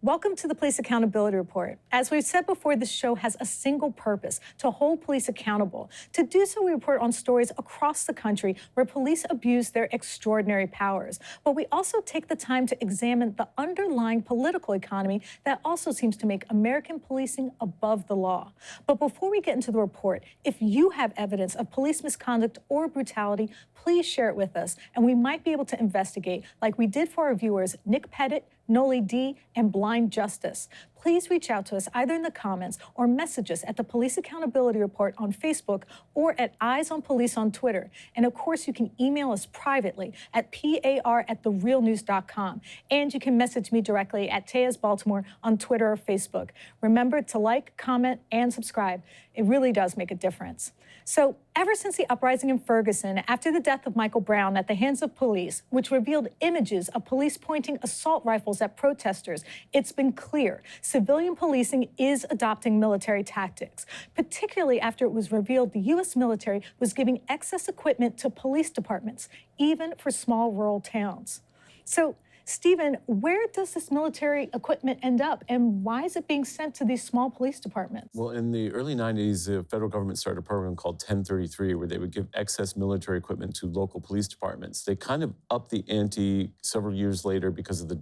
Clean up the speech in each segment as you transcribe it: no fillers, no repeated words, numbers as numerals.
Welcome to the Police Accountability Report. As we've said before, this show has a single purpose: to hold police accountable. To do so, we report on stories across the country where police abuse their extraordinary powers. But we also take the time to examine the underlying political economy that also seems to make American policing above the law. But before we get into the report, if you have evidence of police misconduct or brutality, please share it with us, and we might be able to investigate, like we did for our viewers, Nick Pettit, Noli D, and Blind Justice. Please reach out to us either in the comments or message us at the Police Accountability Report on Facebook or at Eyes on Police on Twitter. And of course, you can email us privately at par@therealnews.com. And you can message me directly at Taya's Baltimore on Twitter or Facebook. Remember to like, comment, and subscribe. It really does make a difference. So ever since the uprising in Ferguson, after the death of Michael Brown at the hands of police, which revealed images of police pointing assault rifles at protesters, it's been clear civilian policing is adopting military tactics, particularly after it was revealed the U.S. military was giving excess equipment to police departments, even for small rural towns. So, Stephen, where does this military equipment end up, and why is it being sent to these small police departments? Well, in the early 90s, the federal government started a program called 1033, where they would give excess military equipment to local police departments. They kind of upped the ante several years later because of the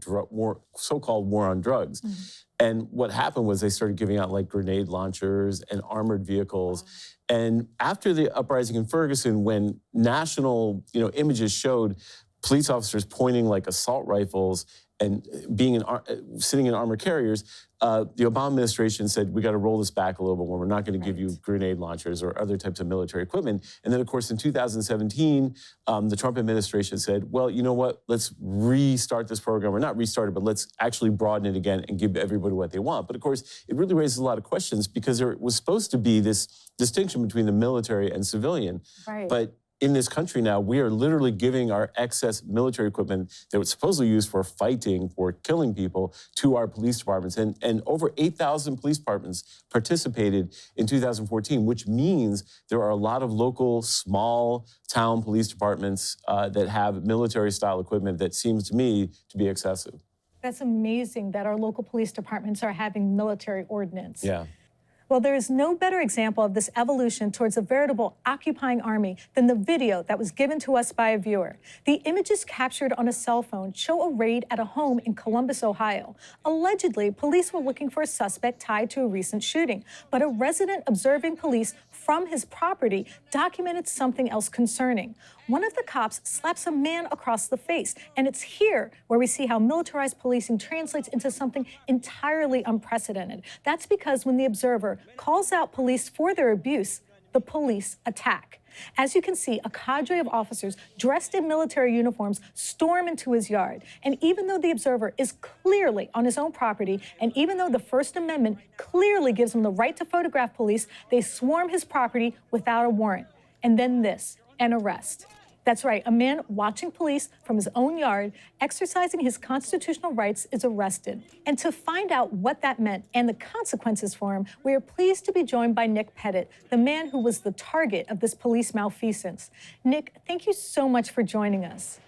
so-called war on drugs. Mm-hmm. And what happened was they started giving out like grenade launchers and armored vehicles. Wow. And after the uprising in Ferguson, when national images showed police officers pointing like assault rifles and sitting in armored carriers, the Obama administration said, we got to roll this back a little bit more. We're not going to give you grenade launchers or other types of military equipment. And then, of course, in 2017, the Trump administration said, well, you know what, let's restart this program, or not restart it, but let's actually broaden it again and give everybody what they want. But of course, it really raises a lot of questions because there was supposed to be this distinction between the military and civilian. Right. But in this country now, we are literally giving our excess military equipment that was supposedly used for fighting, for killing people, to our police departments. And over 8,000 police departments participated in 2014, which means there are a lot of local, small town police departments that have military-style equipment that seems to me to be excessive. That's amazing that our local police departments are having military ordnance. Yeah. Well, there is no better example of this evolution towards a veritable occupying army than the video that was given to us by a viewer. The images captured on a cell phone show a raid at a home in Columbus, Ohio. Allegedly, police were looking for a suspect tied to a recent shooting, but a resident observing police from his property documented something else concerning. One of the cops slaps a man across the face, and it's here where we see how militarized policing translates into something entirely unprecedented. That's because when the observer calls out police for their abuse, the police attack. As you can see, a cadre of officers dressed in military uniforms storm into his yard. And even though the observer is clearly on his own property, and even though the First Amendment clearly gives him the right to photograph police, they swarm his property without a warrant. And then this, an arrest. That's right, a man watching police from his own yard, exercising his constitutional rights, is arrested. And to find out what that meant and the consequences for him, we are pleased to be joined by Nick Pettit, the man who was the target of this police malfeasance. Nick, thank you so much for joining us.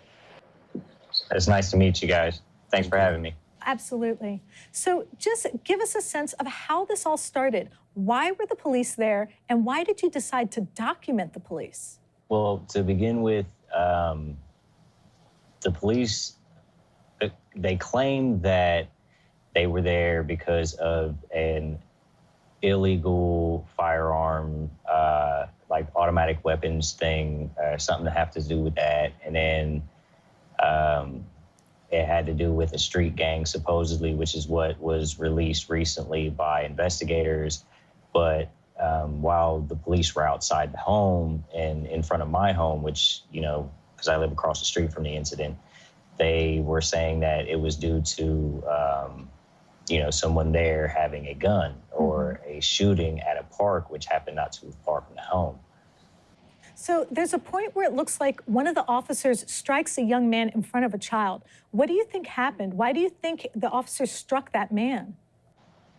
It's nice to meet you guys. Thanks for having me. Absolutely. So just give us a sense of how this all started. Why were the police there, and why did you decide to document the police? Well, to begin with, the police, they claimed that they were there because of an illegal firearm, like automatic weapons thing, something to have to do with that. And then it had to do with a street gang, supposedly, which is what was released recently by investigators. But while the police were outside the home and in front of my home, which, because I live across the street from the incident, they were saying that it was due to, someone there having a gun or a shooting at a park, which happened not too far from the home. So there's a point where it looks like one of the officers strikes a young man in front of a child. What do you think happened? Why do you think the officer struck that man?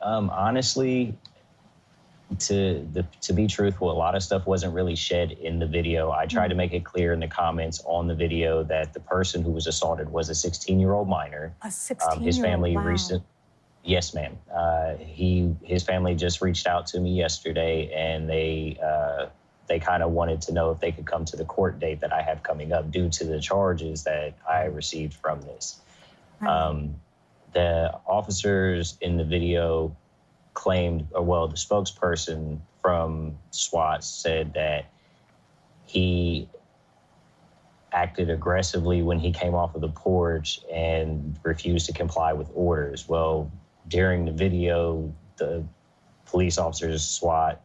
Honestly, to be truthful, a lot of stuff wasn't really shed in the video. I tried to make it clear in the comments on the video that the person who was assaulted was a 16-year-old minor. A 16-year-old, his family wow. Yes, ma'am. His family just reached out to me yesterday, and they kind of wanted to know if they could come to the court date that I have coming up due to the charges that I received from this. Right. The officers in the video claimed, or well, the spokesperson from SWAT said that he acted aggressively when he came off of the porch and refused to comply with orders. Well, during the video, the police officers, SWAT,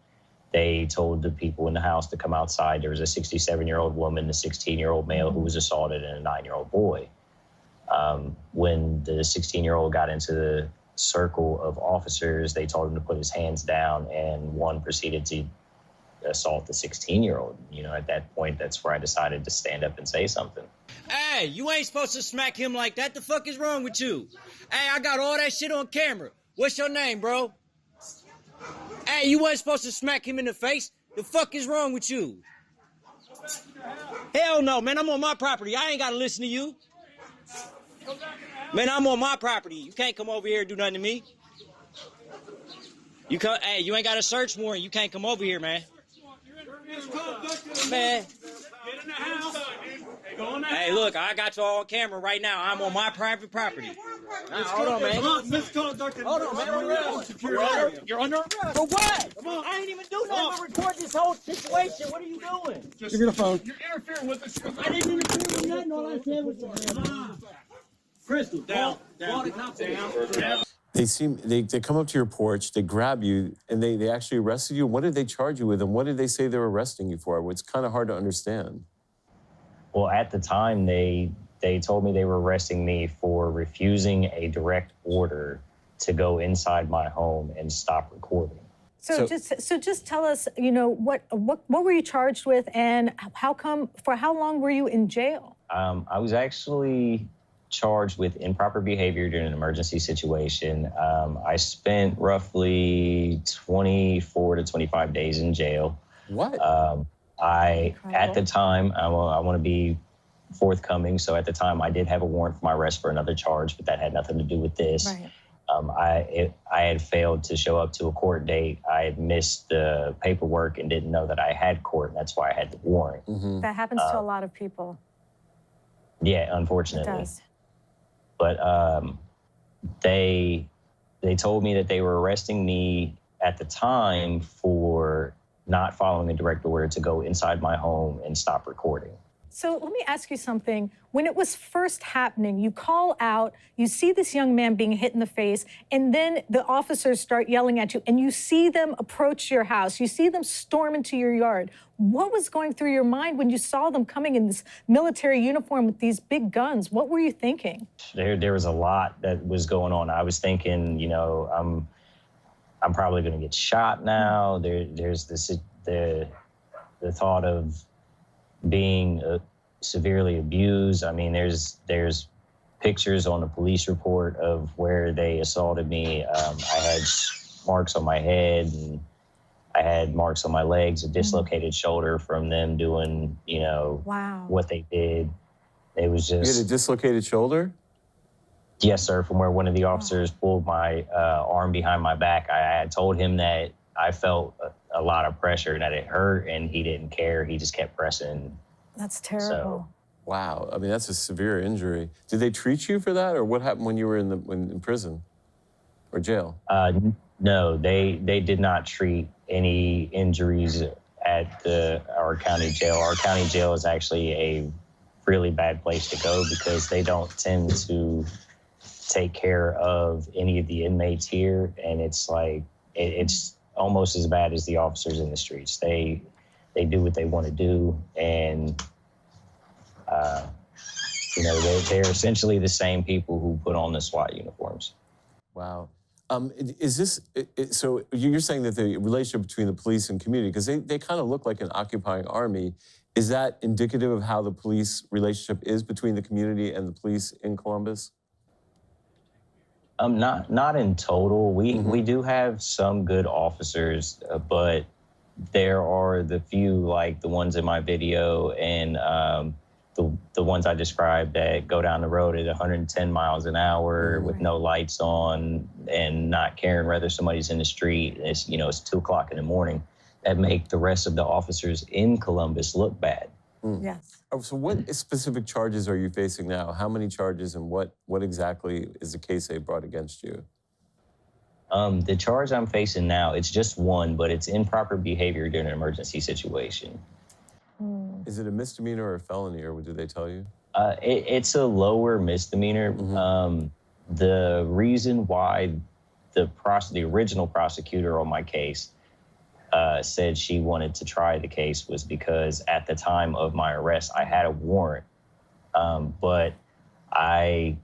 they told the people in the house to come outside. There was a 67-year-old woman, a 16-year-old male who was assaulted, and a 9-year-old boy. When the 16-year-old got into the circle of officers, they told him to put his hands down, and one proceeded to assault the 16-year-old. You know, at that point, that's where I decided to stand up and say something. Hey, you ain't supposed to smack him like that. The fuck is wrong with you? Hey, I got all that shit on camera. What's your name, bro? Hey, you wasn't supposed to smack him in the face. The fuck is wrong with you? Hell no, man. I'm on my property. I ain't got to listen to you. Man, I'm on my property. You can't come over here and do nothing to me. Hey, you ain't got a search warrant. You can't come over here, man. Man. Hey, look, I got you all on camera right now. I'm on my private property. Hold on, man. Hold on, man. You're under arrest. For what? I ain't even do nothing but record this whole situation. What are you doing? Give me the phone. You're interfering with the... I didn't interfere with nothing. All I said was... Crystal, down. They come up to your porch, they grab you, and they actually arrested you. What did they charge you with, and what did they say they were arresting you for? It's kind of hard to understand. Well, at the time, they told me they were arresting me for refusing a direct order to go inside my home and stop recording. So just tell us, you know, what were you charged with, and for how long were you in jail? I was actually charged with improper behavior during an emergency situation. I spent roughly 24 to 25 days in jail. What? At the time, I want to be forthcoming. So at the time, I did have a warrant for my arrest for another charge, but that had nothing to do with this. Right. I had failed to show up to a court date. I had missed the paperwork and didn't know that I had court, and that's why I had the warrant. Mm-hmm. That happens to a lot of people. Yeah, unfortunately. It does. But they told me that they were arresting me at the time for not following a direct order to go inside my home and stop recording. So let me ask you something. When it was first happening, you call out, you see this young man being hit in the face, and then the officers start yelling at you, and you see them approach your house. You see them storm into your yard. What was going through your mind when you saw them coming in this military uniform with these big guns? What were you thinking? There was a lot that was going on. I was thinking, you know, I'm probably going to get shot now. There's the thought of being severely abused. I mean, there's pictures on the police report of where they assaulted me. I had marks on my head, and I had marks on my legs, a dislocated shoulder from them doing, you know, what they did. It was just... You had a dislocated shoulder? Yes, sir, from where one of the officers pulled my arm behind my back. I had told him that I felt a lot of pressure and that it hurt, and he didn't care. He just kept pressing. That's terrible. So, wow. I mean, that's a severe injury. Did they treat you for that, or what happened when you were in prison or jail? No, they did not treat any injuries at our county jail. Our county jail is actually a really bad place to go because they don't tend to take care of any of the inmates here, and it's like it's almost as bad as the officers in the streets. They do what they want to do, and you know, they're essentially the same people who put on the SWAT uniforms. Wow. Is this, so you're saying that the relationship between the police and community, because they kind of look like an occupying army, is that indicative of how the police relationship is between the community and the police in Columbus? Not in total. We do have some good officers, but there are the few, like the ones in my video, and the ones I described that go down the road at 110 miles an hour with no lights on and not caring whether somebody's in the street. It's, it's 2 o'clock in the morning, that make the rest of the officers in Columbus look bad. Yes. Oh, so what specific charges are you facing now? How many charges, and what exactly is the case they brought against you? The charge I'm facing now, it's just one, but it's improper behavior during an emergency situation. Is it a misdemeanor or a felony, or what did they tell you? It's a lower misdemeanor. The reason why the original prosecutor on my case said she wanted to try the case was because at the time of my arrest, I had a warrant, but I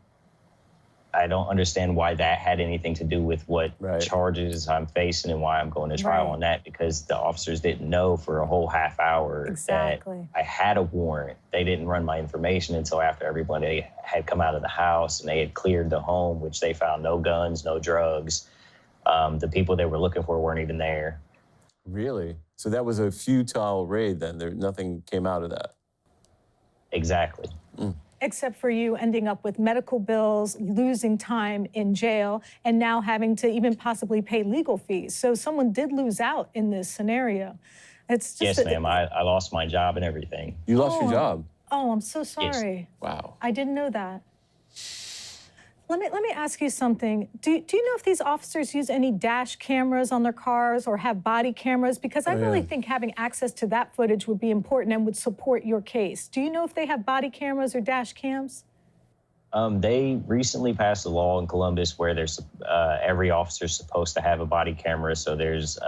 don't understand why that had anything to do with what charges I'm facing and why I'm going to trial on that, because the officers didn't know for a whole half hour that I had a warrant. They didn't run my information until after everybody had come out of the house and they had cleared the home, which they found no guns, no drugs. The people they were looking for weren't even there. Really? So that was a futile raid then? Nothing came out of that? Exactly. Except for you ending up with medical bills, losing time in jail, and now having to even possibly pay legal fees. So someone did lose out in this scenario. It's just yes, ma'am. I lost my job and everything. You lost your job? Oh, I'm so sorry. Yes. Wow. I didn't know that. Let me ask you something. Do you know if these officers use any dash cameras on their cars or have body cameras? Because I really think having access to that footage would be important and would support your case. Do you know if they have body cameras or dash cams? They recently passed a law in Columbus where there's every officer is supposed to have a body camera, so there's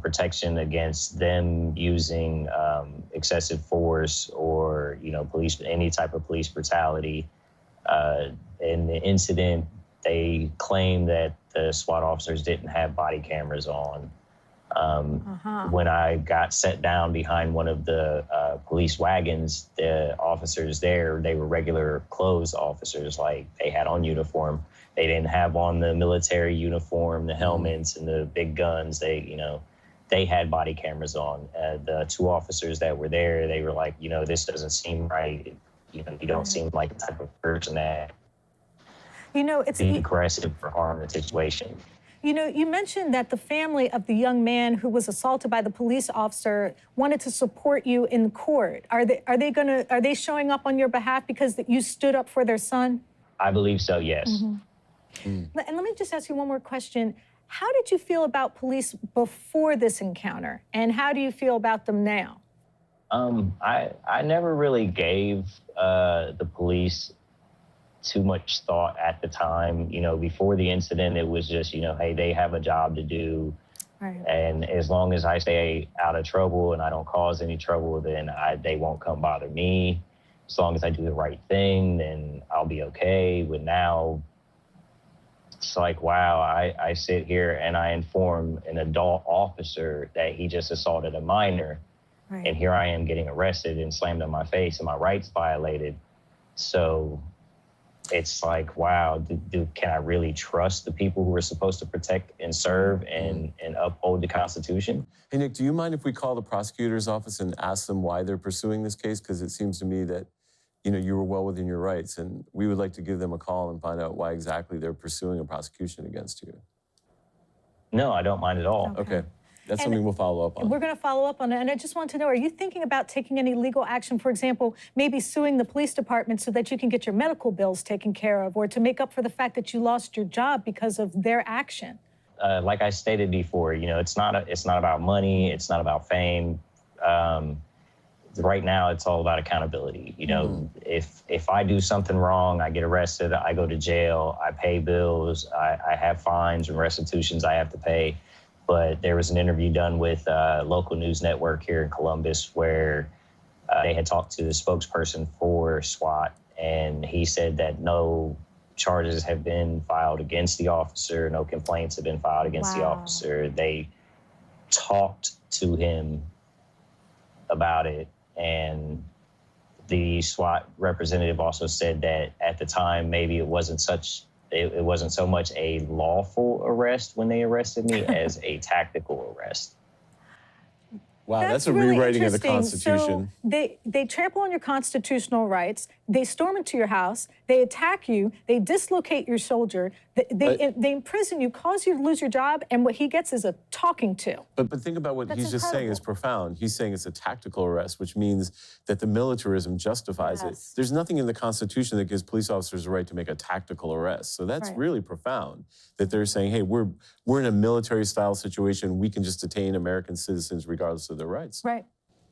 protection against them using excessive force or any type of police brutality. In the incident, they claim that the SWAT officers didn't have body cameras on. When I got set down behind one of the police wagons, the officers there, they were regular clothes officers, like they had on uniform. They didn't have on the military uniform, the helmets and the big guns. They had body cameras on. The two officers that were there, they were like, this doesn't seem right. You don't seem like the type of person that it's aggressive or harm the situation. You mentioned that the family of the young man who was assaulted by the police officer wanted to support you in court. Are they showing up on your behalf because you stood up for their son? I believe so, yes. And let me just ask you one more question. How did you feel about police before this encounter, and how do you feel about them now? I never really gave the police too much thought at the time. Before the incident, it was just, hey, they have a job to do. Right. And as long as I stay out of trouble and I don't cause any trouble, then they won't come bother me. As long as I do the right thing, then I'll be okay. But now it's like, wow, I sit here and I inform an adult officer that he just assaulted a minor. Right. And here I am getting arrested and slammed in my face and my rights violated. So it's like, wow, can I really trust the people who are supposed to protect and serve and uphold the Constitution? Hey, Nick, do you mind if we call the prosecutor's office and ask them why they're pursuing this case? Because it seems to me that, you were well within your rights, and we would like to give them a call and find out why exactly they're pursuing a prosecution against you. No, I don't mind at all. Okay. That's something we'll follow up on. We're going to follow up on it. And I just want to know, are you thinking about taking any legal action, for example, maybe suing the police department so that you can get your medical bills taken care of, or to make up for the fact that you lost your job because of their action? Like I stated before, it's not about money. It's not about fame. Right now, it's all about accountability. If I do something wrong, I get arrested, I go to jail, I pay bills, I have fines and restitutions I have to pay. But there was an interview done with a local news network here in Columbus where they had talked to the spokesperson for SWAT, and he said that no charges have been filed against the officer, no complaints have been filed against the officer. They talked to him about it, and the SWAT representative also said that at the time, maybe it wasn't so much a lawful arrest when they arrested me as a tactical arrest. Wow, that's a really rewriting of the interesting. Constitution. So they trample on your constitutional rights. They storm into your house. They attack you. They dislocate your soldier. They imprison you, cause you to lose your job, and what he gets is a talking to. But think about what he's just saying is profound. He's saying it's a tactical arrest, which means that the militarism justifies it. There's nothing in the Constitution that gives police officers the right to make a tactical arrest. So that's really profound that they're saying, hey, we're in a military-style situation. We can just detain American citizens regardless of their rights. Right.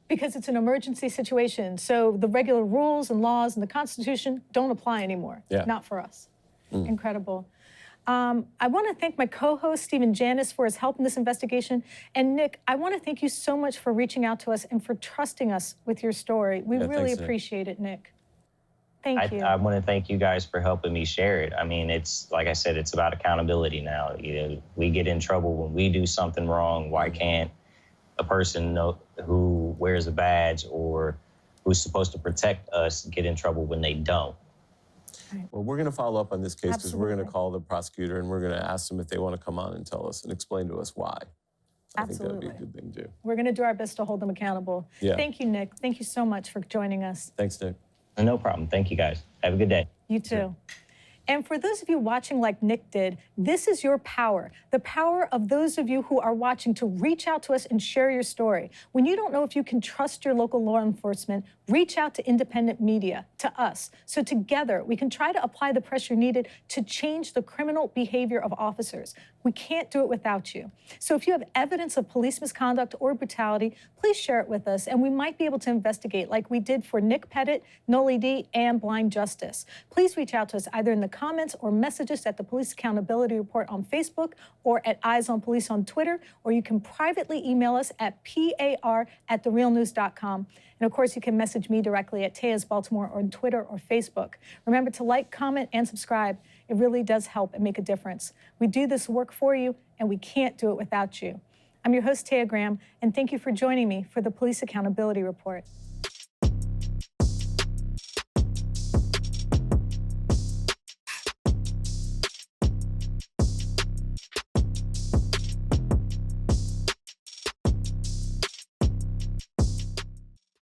Because it's an emergency situation. So the regular rules and laws and the Constitution don't apply anymore. Not for us. Incredible. I want to thank my co-host, Stephen Janis, for his help in this investigation. And Nick, I want to thank you so much for reaching out to us and for trusting us with your story. We really appreciate it, Nick. Thank you. I want to thank you guys for helping me share it. I mean, it's, like I said, it's about accountability now. You know, we get in trouble when we do something wrong. Why can't a person who wears a badge or who's supposed to protect us get in trouble when they don't? Well, we're going to follow up on this case because we're going to call the prosecutor and we're going to ask them if they want to come on and tell us and explain to us why. I think that would be a good thing to do. We're going to do our best to hold them accountable. Thank you, Nick. Thank you so much for joining us. Thanks, Nick. No problem. Thank you, guys. Have a good day. You too. And for those of you watching like Nick did, this is your power. The power of those of you who are watching to reach out to us and share your story. When you don't know if you can trust your local law enforcement, reach out to independent media, to us. So together, we can try to apply the pressure needed to change the criminal behavior of officers. We can't do it without you. So if you have evidence of police misconduct or brutality, please share it with us, and we might be able to investigate like we did for Nick Pettit, Noli D, and Blind Justice. Please reach out to us either in the comments or message us at the Police Accountability Report on Facebook or at Eyes on Police on Twitter, or you can privately email us at par@therealnews.com. And of course, you can message me directly at Taya's Baltimore on Twitter or Facebook. Remember to like, comment, and subscribe. It really does help and make a difference. We do this work for you, and we can't do it without you. I'm your host, Taya Graham, and thank you for joining me for the Police Accountability Report.